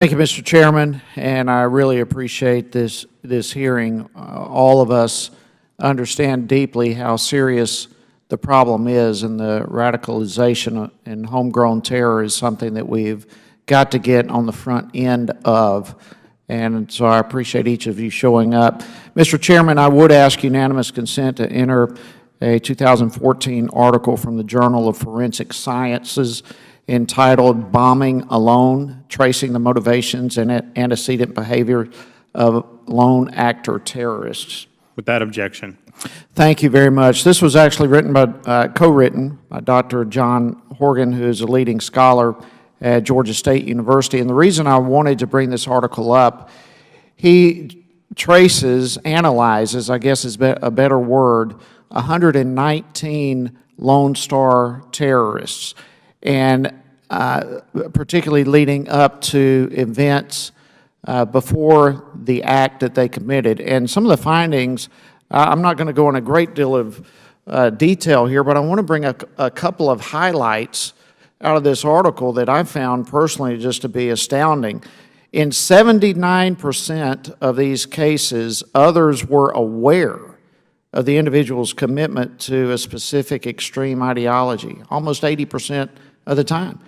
Thank you, Mr. Chairman, and I really appreciate this hearing. All of us understand deeply how serious the problem is, and the radicalization and homegrown terror is something that we've got to get on the front end of, and so I appreciate each of you showing up. Mr. Chairman, I would ask unanimous consent to enter a 2014 article from the Journal of Forensic Sciences entitled "Bombing Alone, Tracing the Motivations and Antecedent Behavior of Lone Actor Terrorists." Without objection. Thank you very much. This was actually written by, co-written by Dr. John Horgan, who is a leading scholar at Georgia State University. And the reason I wanted to bring this article up, he analyzes, I guess is a better word, 119 Lone Star terrorists, and particularly leading up to events before the act that they committed. And some of the findings, I'm not going to go in a great deal of detail here, but I want to bring a couple of highlights out of this article that I found personally just to be astounding. In 79% of these cases, others were aware of the individual's commitment to a specific extreme ideology, almost 80% of the time.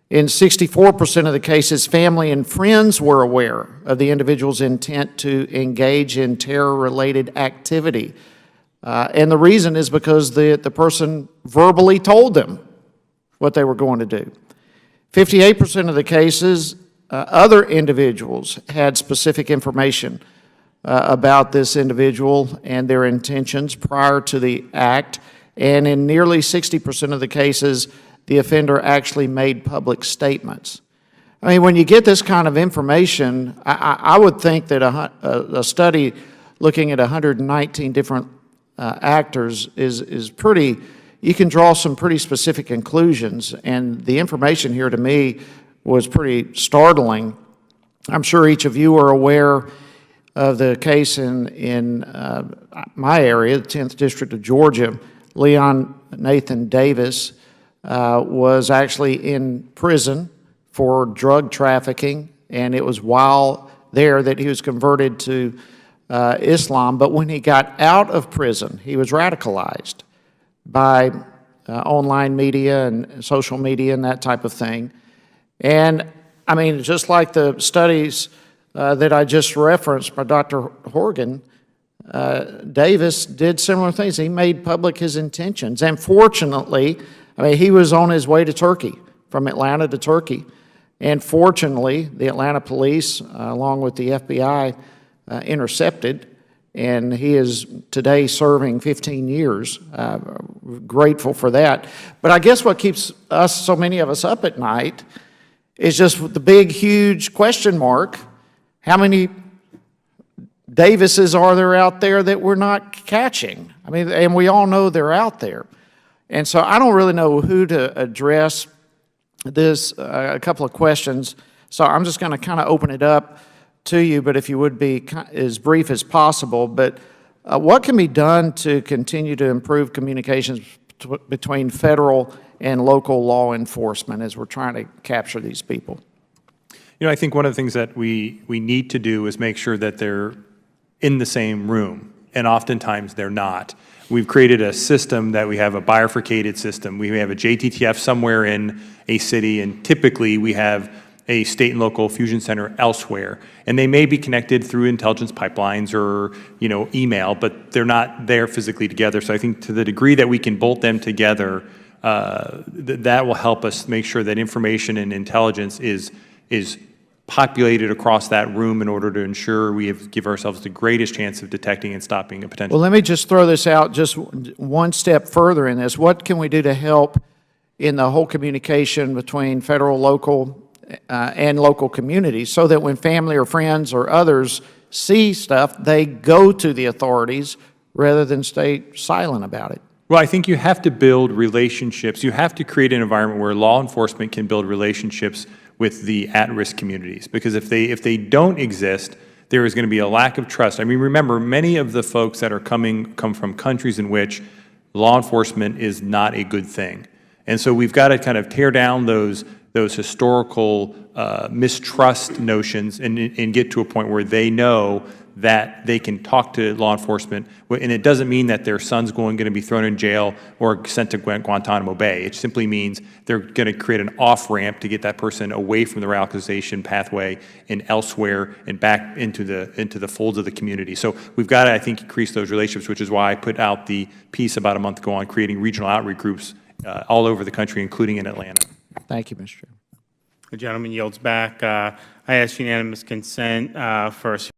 In 64% of the cases, family and friends were aware of the individual's intent to engage in terror-related activity. And the reason is because the person verbally told them what they were going to do. 58% of the cases, other individuals had specific information about this individual and their intentions prior to the act. And in nearly 60% of the cases, the offender actually made public statements. I mean, when you get this kind of information, I would think that a study looking at 119 different actors is pretty, you can draw some pretty specific conclusions, and the information here to me was pretty startling. I'm sure each of you are aware of the case in my area, the 10th District of Georgia. Leon Nathan Davis was actually in prison for drug trafficking, and it was while there that he was converted to Islam. But when he got out of prison, he was radicalized by online media and social media and that type of thing. And I mean, just like the studies that I just referenced by Dr. Horgan, Davis did similar things. He made public his intentions, and fortunately, I mean, he was on his way to Turkey, from Atlanta to Turkey. And fortunately, the Atlanta police, along with the FBI, intercepted, and he is today serving 15 years. Grateful for that. But I guess what keeps us, so many of us, up at night is just the big, huge question mark. How many Davises are there out there that we're not catching? I mean, and we all know they're out there. And so I don't really know who to address this, a couple of questions. So I'm just going to kind of open it up to you, but if you would be as brief as possible. But what can be done to continue to improve communications between federal and local law enforcement as we're trying to capture these people? You know, I think one of the things that we need to do is make sure that they're in the same room, and oftentimes they're not. We've created a system that we have a bifurcated system. We have a JTTF somewhere in a city, and typically we have a state and local fusion center elsewhere. And they may be connected through intelligence pipelines or, you know, email, but they're not there physically together. So I think to the degree that we can bolt them together, that will help us make sure that information and intelligence is populated across that room in order to ensure we give ourselves the greatest chance of detecting and stopping a potential. Well, let me just throw this out just one step further in this. What can we do to help in the whole communication between federal, local, and local communities so that when family or friends or others see stuff, they go to the authorities rather than stay silent about it? Well, I think you have to build relationships. You have to create an environment where law enforcement can build relationships with the at-risk communities, because if they don't exist, there is going to be a lack of trust. I mean, remember, many of the folks that are come from countries in which law enforcement is not a good thing. And so we've got to kind of tear down those those historical mistrust notions and get to a point where they know that they can talk to law enforcement. And it doesn't mean that their son's going to be thrown in jail or sent to Guantanamo Bay. It simply means they're going to create an off-ramp to get that person away from the radicalization pathway and elsewhere and back into the folds of the community. So we've got to, I think, increase those relationships, which is why I put out the piece about a month ago on creating regional outreach groups all over the country, including in Atlanta. Thank you, Mr. Chairman. The gentleman yields back. I ask unanimous consent for a